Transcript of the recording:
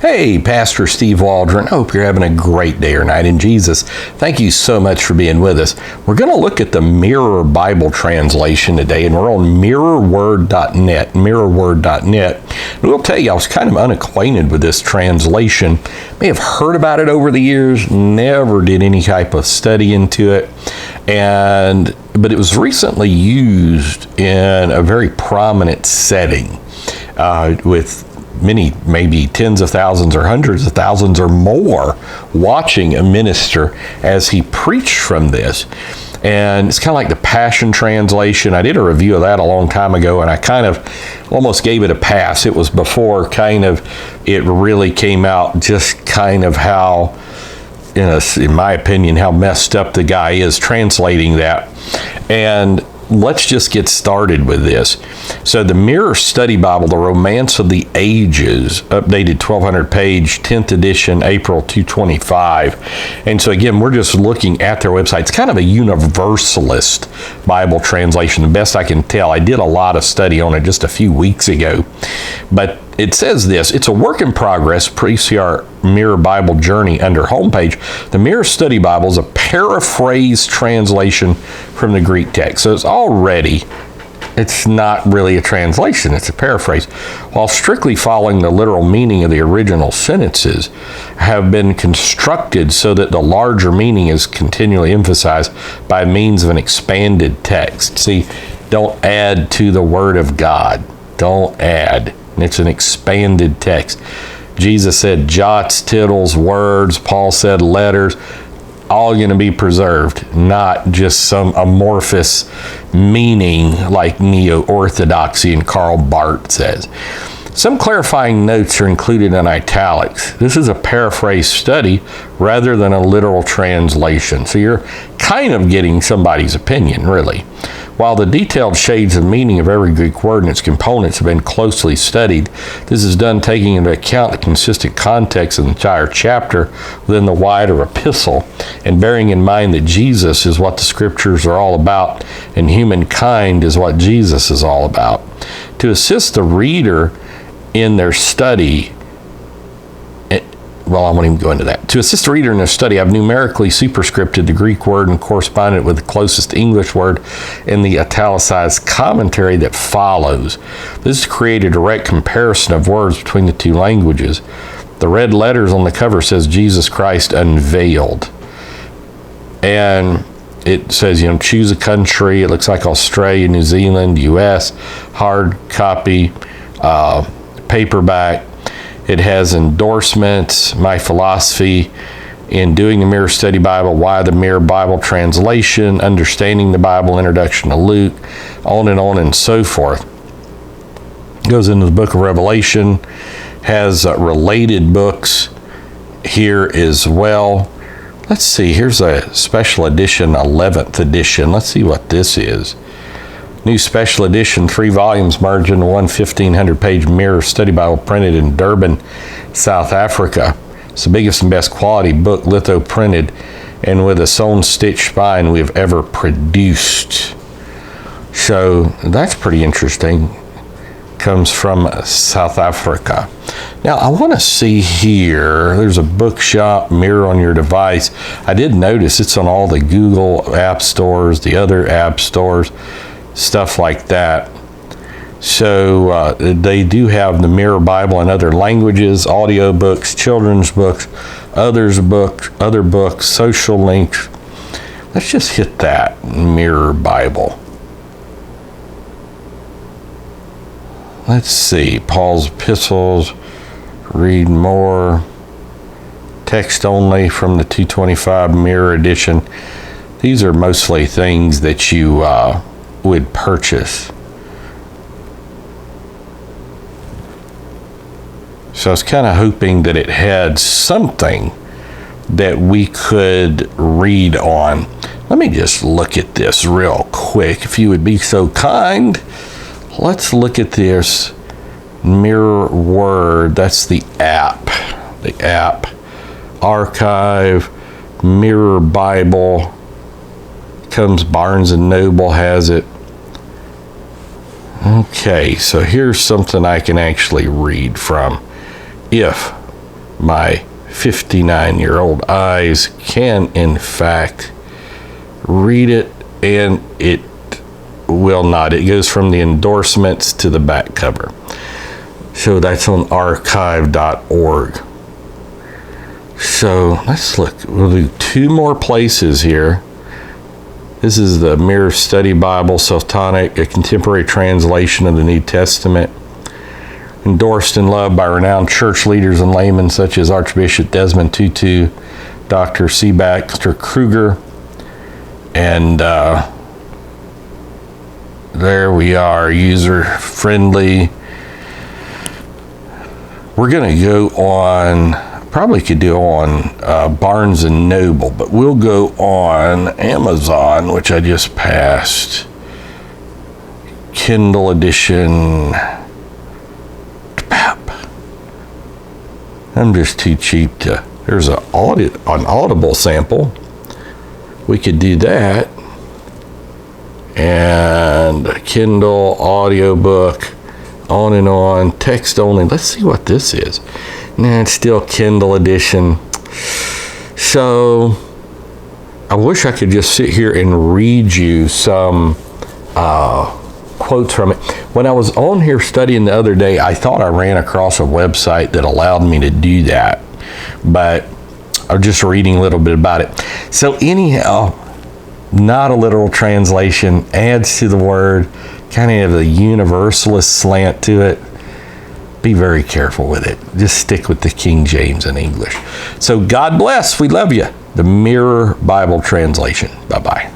Hey, Pastor Steve Waldron. I hope you're having a great day or night in Jesus. Thank you so much for being with us. We're going to look at the Mirror Bible translation today, and we're on mirrorword.net, mirrorword.net. And we'll tell you, I was kind of unacquainted with this translation. May have heard about it over the years, never did any type of study into it. But it was recently used in a very prominent setting with many, maybe tens of thousands or hundreds of thousands or more watching a minister as he preached from this. And it's kind of like the Passion Translation. I did a review of that a long time ago, and I kind of almost gave it a pass. It was before kind of it really came out just kind of how, in my opinion, how messed up the guy is translating that. And let's just get started with this. So the Mirror Study Bible, The Romance of the Ages, updated 1200 page, 10th edition, April 225. And so again, we're just looking at their website. It's kind of a universalist Bible translation, the best I can tell. I did a lot of study on it just a few weeks ago. But it says this: it's a work in progress, PCR Mirror Bible Journey under homepage. The Mirror Study Bible is a paraphrase translation from the Greek text. So it's not really a translation, it's a paraphrase. While strictly following the literal meaning of the original sentences, have been constructed so that the larger meaning is continually emphasized by means of an expanded text. See, don't add to the Word of God. Don't add. It's an expanded text. Jesus said jots, tittles, words. Paul said letters. All going to be preserved, not just some amorphous meaning like neo-orthodoxy and Karl Barth says. Some clarifying notes are included in italics. This is a paraphrase study rather than a literal translation. So you're kind of getting somebody's opinion, really. While the detailed shades of meaning of every Greek word and its components have been closely studied, this is done taking into account the consistent context of the entire chapter within the wider epistle, and bearing in mind that Jesus is what the scriptures are all about, and humankind is what Jesus is all about. To assist the reader in their study, I won't even go into that. To assist the reader in their study, I've numerically superscripted the Greek word and corresponded with the closest English word in the italicized commentary that follows. This is to create a direct comparison of words between the two languages. The red letters on the cover says Jesus Christ Unveiled. And it says, choose a country. It looks like Australia, New Zealand, US, hard copy, paperback. It has endorsements, my philosophy in doing the Mirror Study Bible, why the Mirror Bible translation, understanding the Bible, introduction to Luke, on and so forth. Goes into the book of Revelation, has related books here as well. Let's see, here's a special edition, 11th edition. Let's see what this is. New special edition, 3 volumes, merged into one 1,500-page Mirror Study Bible printed in Durban, South Africa. It's the biggest and best quality book, litho printed, and with a sewn stitch spine we have ever produced. So that's pretty interesting. Comes from South Africa. Now I want to see here, there's a bookshop, Mirror on your device. I did notice it's on all the Google app stores, the other app stores, stuff like that. So they do have the Mirror Bible in other languages, audio books, children's books, other books, social links. Let's just hit that Mirror Bible. Let's see, Paul's epistles, read more, text only from the 225 Mirror edition. These are mostly things that you would purchase. So I was kind of hoping that it had something that we could read on. Let me just look at this real quick, if you would be so kind. Let's look at this Mirror Word. That's the app. Archive, Mirror Bible. Comes Barnes and Noble has it. Okay, so here's something I can actually read from. If my 59-year-old eyes can in fact read it, and it will not. It goes from the endorsements to the back cover. So that's on archive.org. So let's look. We'll do two more places here. This is the Mirror Study Bible, Sultanic, a contemporary translation of the New Testament, endorsed and loved by renowned church leaders and laymen such as Archbishop Desmond Tutu, Dr. C. Baxter Kruger, and there we are, user-friendly. We're going to go on, probably could do on Barnes & Noble, but we'll go on Amazon, which I just passed. Kindle edition. I'm just too cheap to, there's an Audible sample. We could do that. And Kindle, audiobook, on and on, text only. Let's see what this is. Nah, it's still Kindle edition. So I wish I could just sit here and read you some quotes from it. When I was on here studying the other day, I thought I ran across a website that allowed me to do that, but I'm just reading a little bit about it. So anyhow, not a literal translation, adds to the word, kind of have a universalist slant to it. Be very careful with it. Just stick with the King James and English. So God bless. We love you. The Mirror Bible Translation. Bye-bye.